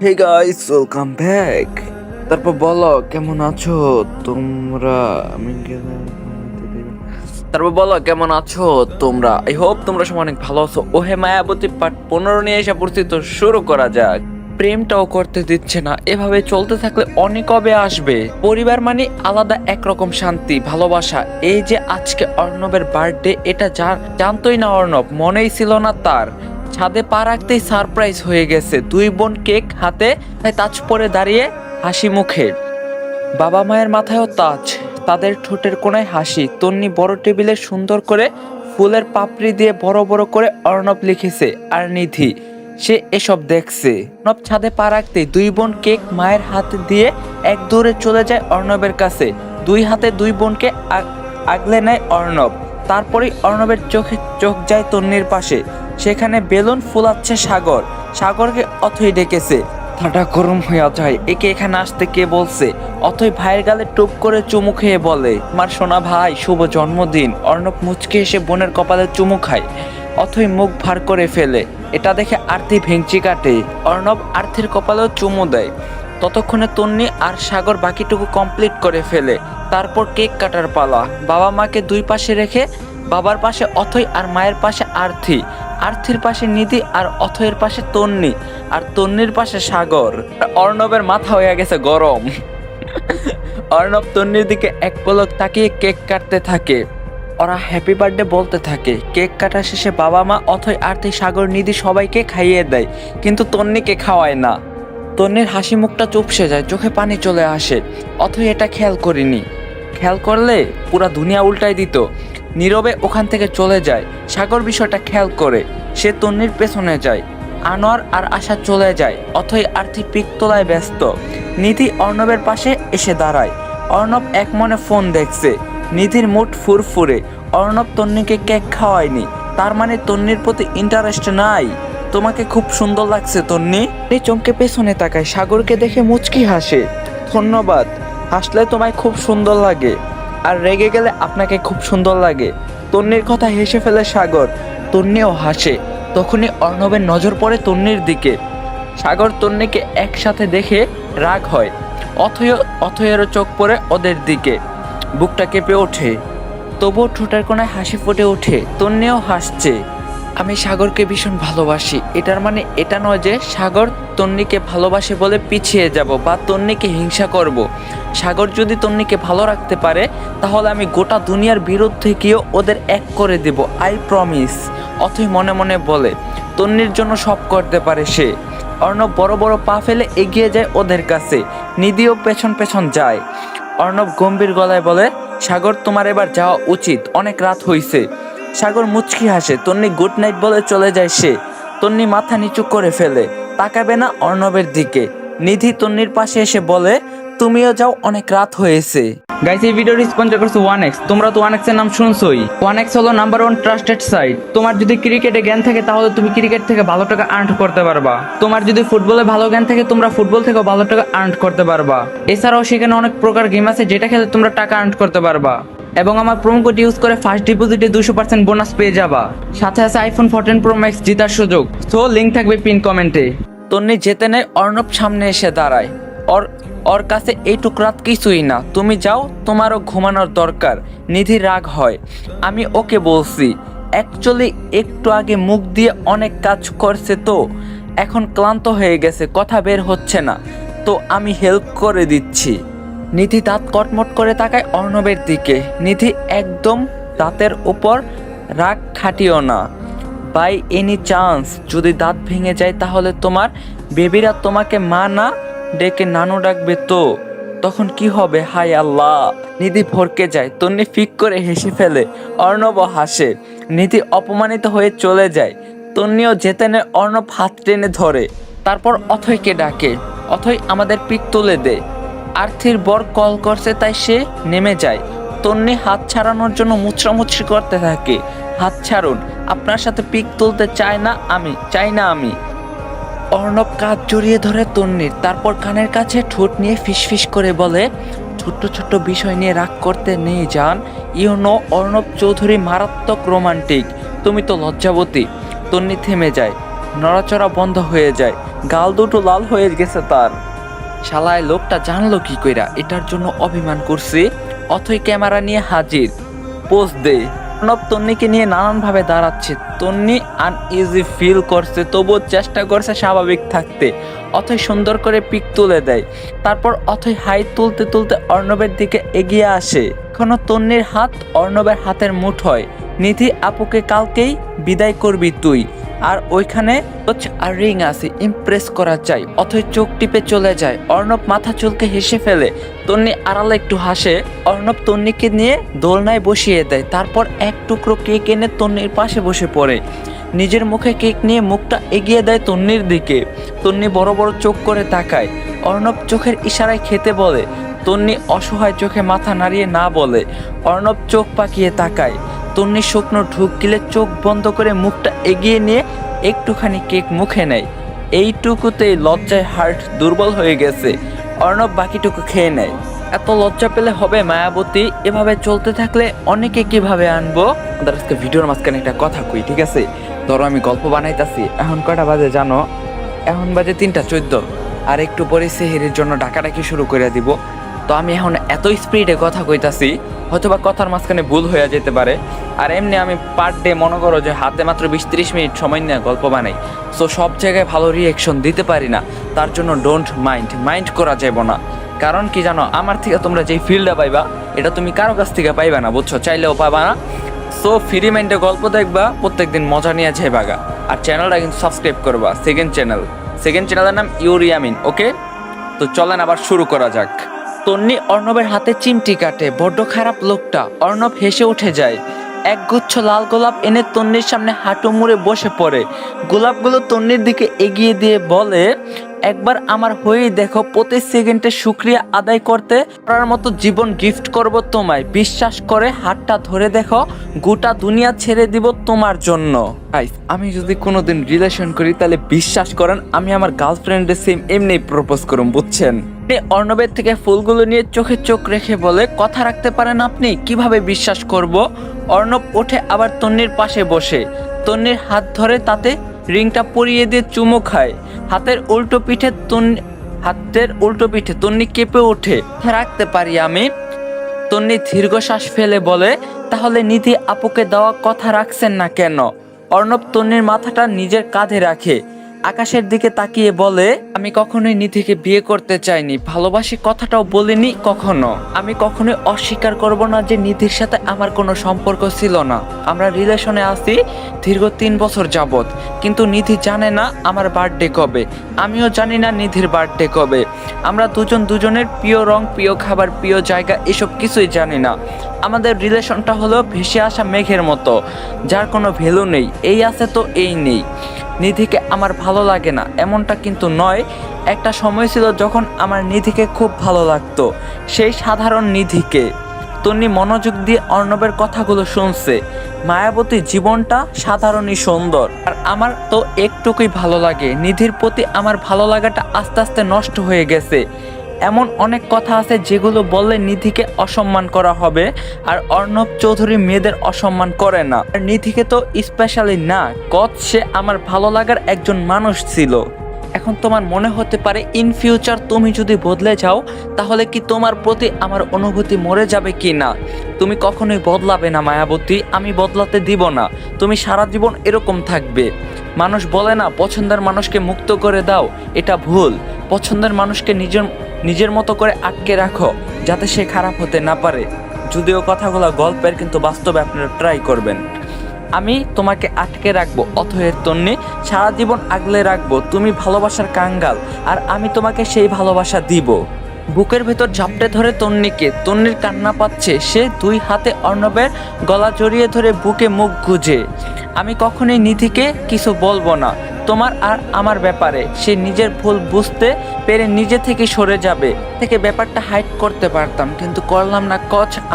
Hey guys, welcome back. তারপর বলো কেমন আছো তোমরা। আমি তারপর বলো কেমন আছো তোমরা। আই হোপ তোমরা সবাই অনেক ভালো আছো। ওহে মায়াবতী পার্ট 15 নিয়ে এসে পড়ছি, তো শুরু করা যাক। প্রেমটাও করতে দিচ্ছে না, এভাবে চলতে থাকলে অনেক কবে আসবে। পরিবার মানে আলাদা একরকম শান্তি ভালোবাসা। এই যে আজকে অর্ণবের বার্থডে, এটা জানতোই না অর্ণব, মনেই ছিল না তার। ছাদে পা রাখতেই সারপ্রাইজ হয়ে গেছে। দুই বোন কেক হাতে তাজ পরে দাঁড়িয়ে হাসি মুখে। বাবা মায়ের মাথায়ও তাজ, তাদের ঠোঁটের কোণায় হাসি। তন্নি বড় টেবিলে সুন্দর করে ফুলের পাপড়ি দিয়ে বড় বড় করে অর্ণব লিখেছে। আর নিধি সে এসব দেখছে। অর্ণব ছাদে পা রাখতেই দুই বোন কেক মায়ের হাতে দিয়ে এক দৌড়ে চলে যায় অর্ণবের কাছে। দুই হাতে দুই বোনকে আগলে নেয় অর্ণব। তারপরেই অর্ণবের চোখ যায় তন্নির পাশে। সেখানে বেলুন ফুলাচ্ছে সাগর। সাগরকে অথই ডেকেছে। মাথাটা গরম হয়ে যায়, একে এখানে আসতে কে বলছে। অথই ভাইয়ের গালে টুপ করে চুমু খেয়ে বলে, আমার সোনা ভাই শুভ জন্মদিন। অর্ণব মুচকে এসে বোনের কপালে চুমু খায়। অথই মুখ ভার করে ফেলে। এটা দেখে আরতি ভেঙচি কাটে। অর্ণব আরতির কপালেও চুমু দেয়। ততক্ষণে তন্নি আর সাগর বাকিটুকু কমপ্লিট করে ফেলে। তারপর কেক কাটার পালা। বাবা মাকে দুই পাশে রেখে বাবার পাশে অথই আর মায়ের পাশে আরতি। আরতির পাশে নিধি আর অথয়ের পাশে তন্নি। আর তন্নির পাশে সাগর। অর্ণবের মাথা হয়ে গেছে গরম। অর্ণব তন্নির দিকে এক পলক তাকিয়ে কেক কাটতে থাকে। ওরা হ্যাপি বার্থডে বলতে থাকে। কেক কাটা শেষে বাবা মা অথই আরতি সাগর নিধি সবাইকে খাইয়ে দেয়, কিন্তু তন্নিকে খাওয়ায় না। তন্নির হাসি মুখটা চুপসে যায়, চোখে পানি চলে আসে। অথই এটা খেয়াল করিনি, খেয়াল করলে পুরা দুনিয়া উল্টাই দিত। নীরবে ওখান থেকে চলে যায়। সাগর বিষয়টা খেয়াল করে, সে তন্নির পেছনে যায়। আনোয়ার আর আশা চলে যায়। অথই আর্থিক পিক তোলায় ব্যস্ত। নিধি অর্ণবের পাশে এসে দাঁড়ায়। অর্ণব এক মনে ফোন দেখছে। নিধির মুড ফুরফুরে। অর্ণব তন্নিকে কেক খাওয়ায়নি, তার মানে তন্নির প্রতি ইন্টারেস্ট নাই। তোমাকে খুব সুন্দর লাগছে তন্নি। চমকে পেছনে তাকায়, সাগরকে দেখে মুচকি হাসে। ধন্যবাদ, হাসলে তোমায় খুব সুন্দর লাগে, আর রেগে গেলে আপনাকে খুব সুন্দর লাগে। তন্নির কথা হেসে ফেলে সাগর। তন্নিও হাসে। তখনই অর্ণবের নজর পড়ে তন্নির দিকে। সাগর তন্নিকে একসাথে দেখে রাগ হয়। অথয়েরও চোখ পড়ে ওদের দিকে। বুকটা কেঁপে ওঠে, তবুও ঠোঁটের কোণায় হাসি ফুটে ওঠে। তন্নিও হাসছে। আমি সাগরকে ভীষণ ভালোবাসি। এটার মানে এটা নয় যে সাগর তন্নিকে ভালোবাসে বলে পিছিয়ে যাব বা তন্নিকে হিংসা করব। সাগর যদি তন্নিকে ভালো রাখতে পারে, তাহলে আমি গোটা দুনিয়ার বিরুদ্ধে গিয়েও ওদের এক করে দেব, আই প্রমিস। অথই মনে মনে বলে, তন্নির জন্য সব করতে পারে সে। অর্ণব বড় বড় পা ফেলে এগিয়ে যায় ওদের কাছে। নিধিও পেছন পেছন যায়। অর্ণব গম্ভীর গলায় বলে, সাগর তোমার এবার যাওয়া উচিত, অনেক রাত হইছে। সাগর মুচকি হাসে। তন্নি গুড নাইট বলে চলে যায় সে। তন্নি মাথা নিচু করে ফেলে, তাকাবে না অর্ণবের দিকে। নিধি তন্নির পাশে এসে বলে, তুমিও যাও, অনেক রাত হয়েছে। গাইস, এই ভিডিওটি স্পন্সর করছে 1x। তোমরা তো 1x এর নাম শুনছোই। 1x হলো নাম্বার 1 ট্রাস্টেড সাইট। তোমার যদি ক্রিকেটে জ্ঞান থাকে, তাহলে তুমি ক্রিকেট থেকে ভালো টাকা আর্ন করতে পারবা। তোমার যদি ফুটবলে ভালো জ্ঞান থাকে, তোমরা ফুটবল থেকে ভালো টাকা আর্ন করতে পারবা। এছাড়াও সেখানে অনেক প্রকার গেম আছে, যেটা খেলে তোমরা টাকা আর্ন করতে পারবা। এবং আমার প্রোমো কোড ইউজ করে ফার্স্ট ডিপোজিটে 200% বোনাস পেয়ে যাবা। সাথে আছে আইফোন 14 প্রো ম্যাক্স জেতার সুযোগ। সো লিংক থাকবে পিন কমেন্টে। তন্নি যেতে নেয়, অর্ণব সামনে এসে দাঁড়ায়। ওর কাছে এইটুক রাত কিছুই না, তুমি যাও, তোমারও ঘুমানোর দরকার। নিধি রাগ হয়। আমি ওকে বলছি, অ্যাকচুয়ালি একটু আগে মুখ দিয়ে অনেক কাজ করছে, তো এখন ক্লান্ত হয়ে গেছে, কথা বের হচ্ছে না, তো আমি হেল্প করে দিচ্ছি। নিধি দাঁত কটমট করে তাকায় অর্ণবের দিকে। নিধি একদম দাঁতের উপর রাগ খাটিও না। বাই এনি চান্স যদি দাঁত ভেঙে যায়, তাহলে তোমার বেবিরা তোমাকে মা না ডেকে নানু ডাকবে, তো তখন কি হবে? হায় আল্লাহ। নিধি ভরকে যায়। তন্নি ফিক করে হেসে ফেলে। অর্ণব হাসে। নিধি অপমানিত হয়ে চলে যায়। তন্নিও যেতে নেয়, অর্ণব হাত টেনে ধরে। তারপর অথয়কে ডাকে, অথয় আমাদের পিক তুলে দে। আর্থির বর কল করছে, তাই সে নেমে যায়। তন্নি হাত ছাড়ানোর জন্য মুচড়ামুচড়ি করতে থাকে। হাত ছাড়ুন, আপনার সাথে পিক তুলতে চাই না আমি। অর্ণব কাঁধ জড়িয়ে ধরে তন্নির, তারপর কানের কাছে ঠোঁট নিয়ে ফিসফিস করে বলে, ছোট্ট ছোট্ট বিষয় নিয়ে রাগ করতে নেই জান। অর্ণব চৌধুরী মারাত্মক রোমান্টিক, তুমি তো লজ্জাবতী। তন্নি থেমে যায়। নড়াচড়া বন্ধ হয়ে যায়, গাল দুটো লাল হয়ে গেছে তার। শালায় লোকটা জানলো কি কইরা এটার জন্য অভিমান করছে। অথই ক্যামেরা নিয়ে হাজির, পোজ দে। অর্ণব তন্নিকে নিয়ে নানানভাবে দাঁড়াচ্ছে। তন্নি আনইজি ফিল করছে, তবুও চেষ্টা করছে স্বাভাবিক থাকতে। অথই সুন্দর করে পিক তুলে দেয়। তারপর অথই হাইট তুলতে তুলতে অর্ণবের দিকে এগিয়ে আসে। এখনো তন্নির হাত অর্ণবের হাতের মুঠোয়। নিধি আপুকে কালকেই বিদায় করবি তুই, আর ওইখানে আর রিং আছে, ইমপ্রেস করা চাই। অথই চোখ টিপে চলে যায়। অর্ণব মাথা চুলকে হেসে ফেলে। তন্নি আড়ালে একটু হাসে। অর্ণব তন্নিকে নিয়ে দোলনায় বসিয়ে দেয়। তারপর এক টুকরো কেক এনে তন্নির পাশে বসে পড়ে। নিজের মুখে কেক নিয়ে মুখটা এগিয়ে দেয় তন্নির দিকে। তন্নি বড় বড় চোখ করে তাকায়। অর্ণব চোখের ইশারায় খেতে বলে। তন্নি অসহায় চোখে মাথা নাড়িয়ে না বলে। অর্ণব চোখ পাকিয়ে তাকায়। তন্নি শুকনো ঢুক গিলে চোখ বন্ধ করে মুখটা এগিয়ে নিয়ে একটুখানি কেক মুখে নেয়। এইটুকুতেই লজ্জায় হার্ট দুর্বল হয়ে গেছে। অর্ণব বাকিটুকু খেয়ে নেয়। এত লজ্জা পেলে হবে মায়াবতী? এভাবে চলতে থাকলে অনেকে কিভাবে আনবো? আজকে ভিডিওর মাঝখানে একটা কথা কই, ঠিক আছে? ধরো আমি গল্প বানাইতাছি, এখন কয়টা বাজে জানো? এখন বাজে 3:14। আর একটু পরে সেহেরির জন্য ডাকাডাকি শুরু করে দিব। তো আমি এখন এত স্পিডে কথা কইতাছি, হয়তোবা কথার মাঝখানে ভুল হয়ে যেতে পারে। আর এমনি আমি পার ডে মনে করো যে হাতে মাত্র 20-30 মিনিট সময় নিয়ে গল্প বানাই। সো সব জায়গায় ভালো রিয়েকশন দিতে পারি না, তার জন্য ডোন্ট মাইন্ড করা যাব না। কারণ কি জানো, আমার থেকে তোমরা যেই ফিলটা পাইবা এটা তুমি কারো কাছ থেকে পাইবা না, বুঝছো? চাইলেও পাবা না। সো ফ্রি মাইন্ডে গল্প দেখবা, প্রত্যেকদিন মজা নিয়ে যাইবাগা। আর চ্যানেলটা কিন্তু সাবস্ক্রাইব করবা। সেকেন্ড চ্যানেলের নাম ইউরিয়ামিন। ওকে, তো চলেন আবার শুরু করা যাক। তন্নি অর্ণবের হাতে চিমটি কাটে। বড্ড খারাপ লোকটা। অর্ণব হেসে উঠে যায়। একগুচ্ছ লাল গোলাপ এনে তন্নির সামনে হাঁটু মুড়ে বসে পড়ে। গোলাপগুলো তন্নির দিকে এগিয়ে দিয়ে বলে, একবার আমার হয়েই দেখো, প্রতি সেকেন্ডে শুক্রিয়া আদায় করতে পারার মতো জীবন গিফট করব তোমায়। বিশ্বাস করে হাতটা ধরে দেখো, গোটা দুনিয়া ছেড়ে দিব তোমার জন্য। আমি যদি কোনোদিন রিলেশন করি তাহলে বিশ্বাস করেন আমি আমার গার্লফ্রেন্ডের সেম এমনি প্রপোজ করুম, বুঝছেন? অর্ণবের থেকে ফুলগুলো নিয়ে চোখে চোখ রেখে বলে, কথা রাখতে পারেন আপনি? কিভাবে বিশ্বাস করব? অর্ণব ওঠে আবার তন্নির পাশে বসে। তন্নির হাত ধরে তাতে রিংটা পরিয়ে দিয়ে চুমো খায়। হাতের উল্টো পিঠে তন্নি কেঁপে ওঠে। রাখতে পারি আমি? তন্নি দীর্ঘশ্বাস ফেলে বলে, তাহলে নিধি আপুকে দেওয়া কথা রাখছেন না কেন? অর্ণব তন্নির মাথাটা নিজের কাঁধে রাখে। আকাশের দিকে তাকিয়ে বলে, আমি কখনোই নিধিকে বিয়ে করতে চাইনি, ভালোবাসি কথাটাও বলিনি কখনো। আমি কখনোই অস্বীকার করব না যে নিধির সাথে আমার কোনো সম্পর্ক ছিল না। আমরা রিলেশনে আছি দীর্ঘ 3 বছর যাবত, কিন্তু নিধি জানে না আমার বার্থডে কবে, আমিও জানি না নিধির বার্থডে কবে। আমরা দুজনের প্রিয় রং, প্রিয় খাবার, প্রিয় জায়গা এসব কিছুই জানি না। আমাদের রিলেশনটা হলো ভেসে আসা মেঘের মতো, যার কোনো ভ্যালু নেই। এই আছে তো এই নেই। নিধিকে আমার ভালো লাগে না এমনটা কিন্তু নয়। একটা সময় ছিল যখন আমার নিধিকে খুব ভালো লাগতো, সেই সাধারণ নিধিকে। তন্নি মনোযোগ দিয়ে অর্ণবের কথাগুলো শুনছে। মায়াবতী জীবনটা সাধারণই সুন্দর, আর আমার তো একটুকুই ভালো লাগে। নিধির প্রতি আমার ভালো লাগাটা আস্তে আস্তে নষ্ট হয়ে গেছে। এমন অনেক কথা আছে যেগুলো বললে নিধিকে অসম্মান করা হবে, আর অর্ণব চৌধুরী মেয়েদের অসম্মান করে না। আর নিধিকে তো স্পেশালি না, সে আমার ভালো লাগার একজন মানুষ ছিল। এখন তোমার মনে হতে পারে ইন ফিউচার তুমি যদি বদলে যাও তাহলে কি তোমার প্রতি আমার অনুভূতি মরে যাবে কি না? তুমি কখনোই বদলাবে না মায়াবতী, আমি বদলাতে দিব না। তুমি সারা জীবন এরকম থাকবে। মানুষ বলে না পছন্দের মানুষকে মুক্ত করে দাও, এটা ভুল। পছন্দের মানুষকে নিজের মতো করে আটকে রাখো, যাতে সে খারাপ হতে না পারে। যদিও কথাগুলো গল্পের, কিন্তু বাস্তবে আপনারা ট্রাই করবেন। আমি তোমাকে আটকে রাখবো অথয়ের তন্নি, সারা জীবন আগলে রাখবো। তুমি ভালোবাসার কাঙ্গাল, আর আমি তোমাকে সেই ভালোবাসা দিব। বুকের ভেতর ঝাপটে ধরে তন্নিকে। তন্নির কান্না পাচ্ছে। সে 2 হাতে অর্ণবের গলা জড়িয়ে ধরে বুকে মুখ গুজে। আমি কখনোই নিধিকে কিছু বলবো না তোমার আর আমার ব্যাপারে। সে নিজের ভুল বুঝতে পেরে নিজে থেকে সরে যাবে। থেকে ব্যাপারটা হাইড করতে পারতাম, কিন্তু করলাম না।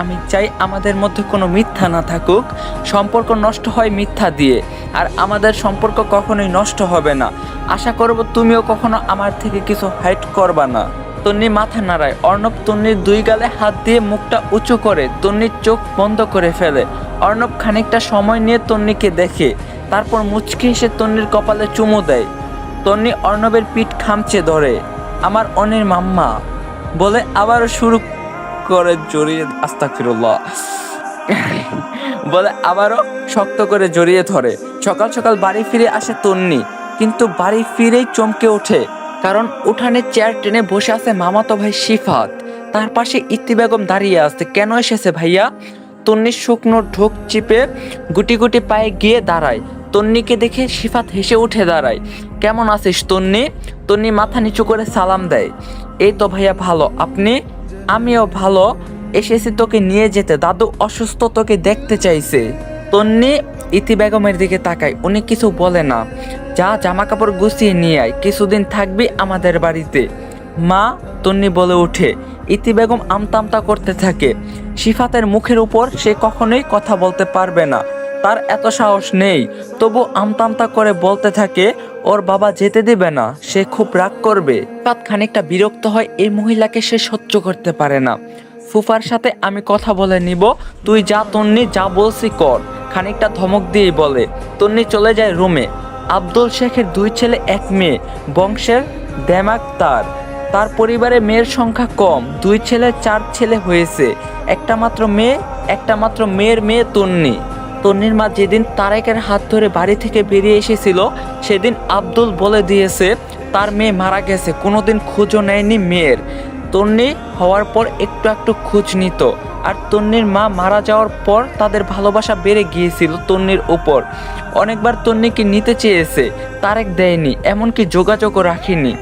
আমি চাই আমাদের মধ্যে কোনো মিথ্যা না থাকুক। সম্পর্ক নষ্ট হয় মিথ্যা দিয়ে, আর আমাদের সম্পর্ক কখনোই নষ্ট হবে না। আশা করব তুমিও কখনো আমার থেকে কিছু হাইড করবা না। তন্নি মাথা নাড়ায়। অর্ণব তন্নির 2 গালে হাত দিয়ে মুখটা উঁচু করে তন্নির চোখ বন্ধ করে ফেলে। অর্ণব খানিকটা সময় নিয়ে তন্নিকে দেখে, তারপর মুচকি এসে তন্নির কপালে চুমু দেয়। তন্নি অর্ণবের পিঠ খামচে ধরে। আমার অনির মাম্মা বলে আবারও শুরু করে জড়িয়ে, আস্তাগফিরুল্লাহ, বলে আবারও শক্ত করে জড়িয়ে ধরে। সকাল সকাল বাড়ি ফিরে আসে তন্নি, কিন্তু বাড়ি ফিরেই চমকে ওঠে, কারণ উঠানে চেয়ার টেনে বসে আছে মামাতো ভাই শিফাত। তার পাশে ইতি বেগম দাঁড়িয়ে আছে। কেন এসেছে ভাইয়া? তন্নির শুকনো ঢোক চিপে গুটি গুটি পায়ে গিয়ে দাঁড়ায়। তন্নিকে দেখে শিফাত হেসে উঠে দাঁড়ায়। কেমন আছিস তন্নি? তন্নি মাথা নিচু করে সালাম দেয়। এই তো ভাইয়া ভালো, আপনি? আমিও ভালো। এসেছি তোকে নিয়ে যেতে, দাদু অসুস্থ, তোকে দেখতে চাইছে। তন্নি ইতি বেগমের দিকে তাকায়। উনি কিছু বলে না। যা জামা কাপড় গুছিয়ে নিয়ে আয়, কিছুদিন থাকবি আমাদের বাড়িতে। মা, তন্নি বলে ওঠে। ইতি বেগম আমতা করতে থাকে। শিফাতের মুখের উপর সে কখনোই কথা বলতে পারবে না, তার এত সাহস নেই। তবু আমতা করে বলতে থাকে ওর বাবা যেতে দিবে না, সে খুব রাগ করবে। শিফাত খানিকটা বিরক্ত হয়, এই মহিলাকে সে সহ্য করতে পারে না। ফুফার সাথে আমি কথা বলে নিব, তুই যা তন্নি, যা বলছি কর, খানিকটা ধমক দিয়ে বলে। তন্নি চলে যায় রুমে। আব্দুল শেখের 2 ছেলে 1 মেয়ে, বংশের দেমাক তার। তার পরিবারে মেয়ের সংখ্যা কম, 2 ছেলে 4 ছেলে হয়েছে, একটা মাত্র মেয়ের মেয়ে তন্নি। তন্নির মা যেদিন তারেকের হাত ধরে বাড়ি থেকে বেরিয়ে এসেছিল, সেদিন আব্দুল বলে দিয়েছে তার মেয়ে মারা গেছে, কোনোদিন খোঁজও নেয়নি মেয়ের। তন্নি হওয়ার পর একটু খোঁজ নিত, আর তন্নির মা মারা যাওয়ার পর তাদের ভালোবাসা বেড়ে গিয়েছিল তন্নির উপর। অনেকবার তন্নিকে নিতে চেয়েছে, তারেক দেয়নি, এমনকি যোগাযোগও রাখেনি।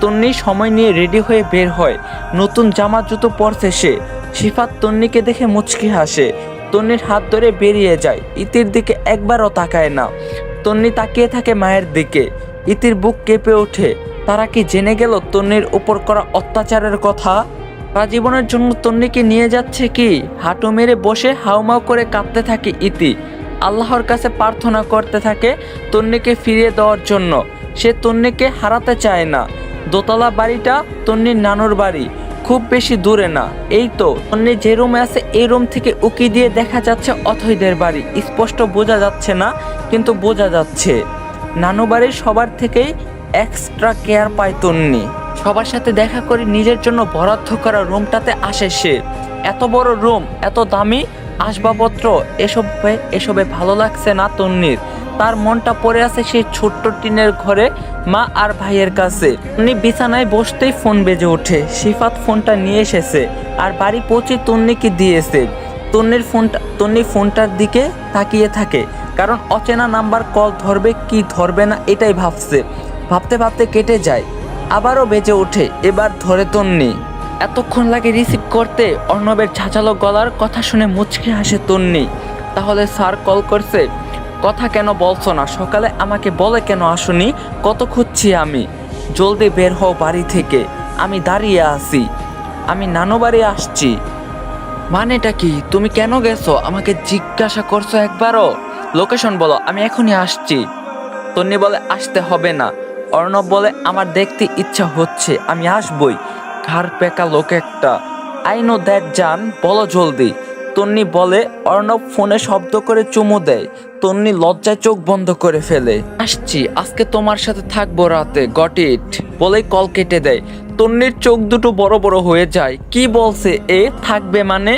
তন্নি সময় নিয়ে রেডি হয়ে বের হয়। নতুন জামা জুতো পরছে সে। শিফাত তন্নিকে দেখে মুচকি হাসে। তন্নির হাত ধরে বেরিয়ে যায়। ইতির দিকে একবারও তাকায় না। তন্নি তাকিয়ে থাকে মায়ের দিকে। ইতির বুক কেঁপে ওঠে। তারা কি জেনে গেল তন্নির উপর করা অত্যাচারের কথা? সারা জীবনের জন্য তন্নিকে নিয়ে যাচ্ছে কি? হাঁটু মেরে বসে হাউমাউ করে কাঁদতে থাকে ইতি। আল্লাহর কাছে প্রার্থনা করতে থাকে তন্নিকে ফিরিয়ে দেওয়ার জন্য। সে তন্নিকে হারাতে চায় না। দোতলা বাড়িটা তন্নির নানুর বাড়ি, খুব বেশি দূরে না। এই তো তন্নি যে রুমে আছে, এই রুম থেকে উকি দিয়ে দেখা যাচ্ছে অথৈদের বাড়ি। স্পষ্ট বোঝা যাচ্ছে না, কিন্তু বোঝা যাচ্ছে। নানু বাড়ির সবার থেকেই এক্সট্রা কেয়ার পায় তন্নি। সবার সাথে দেখা করে নিজের জন্য বরাদ্দ করা রুমটাতে আসে সে। এত বড় রুম, এত দামি আসবাবপত্র, এসবে ভালো লাগছে না তন্নির। তার মনটা পড়ে আছে সেই ছোট্ট টিনের ঘরে, মা আর ভাইয়ের কাছে। তন্নি বিছানায় বসতেই ফোন বেজে ওঠে। শিফাত ফোনটা নিয়ে এসেছে আর বাড়ি পৌঁছে তন্নিকে দিয়েছে। তন্নি ফোনটার দিকে তাকিয়ে থাকে, কারণ অচেনা নাম্বার কল ধরবে কি ধরবে না এটাই ভাবছে। ভাবতে কেটে যায়। আবারও বেজে ওঠে, এবার ধরে তন্নি। এতক্ষণ লাগে রিসিভ করতে। অর্ণবের ঝাঁঝালো গলার কথা শুনে মুচকি হাসে তন্নি। তাহলে স্যার কল করছে, কথা কেন বলছো না? সকালে আমাকে বলে কেন আসনি? কত খুঁজছি আমি। জলদি বের হও বাড়ি থেকে, আমি দাঁড়িয়ে আছি, আমি নানু বাড়ি আসছি। মানেটা কি? তুমি কেন গেছো? আমাকে জিজ্ঞাসা করছো একবারও? লোকেশন বলো, আমি এখনই আসছি। তন্নি বলে আসতে হবে না। অর্ণব বলে আমার দেখতে ইচ্ছা হচ্ছে, আমি আসবই। ঘাড় পেকা লোক একটা। আই নো দ্যাট জান, বলো জলদি। তন্নি বলে। অর্ণব ফোনে শব্দ করে চুমু দেয়। তন্নি লজ্জায় চোখ বন্ধ করে ফেলে। আসছি, আজকে তোমার সাথে থাকবো রাতে, গট ইট বলেই কল কেটে দেয়। তন্নির চোখ দুটো বড় বড় হয়ে যায়। কি বলছে এ? থাকবে মানে?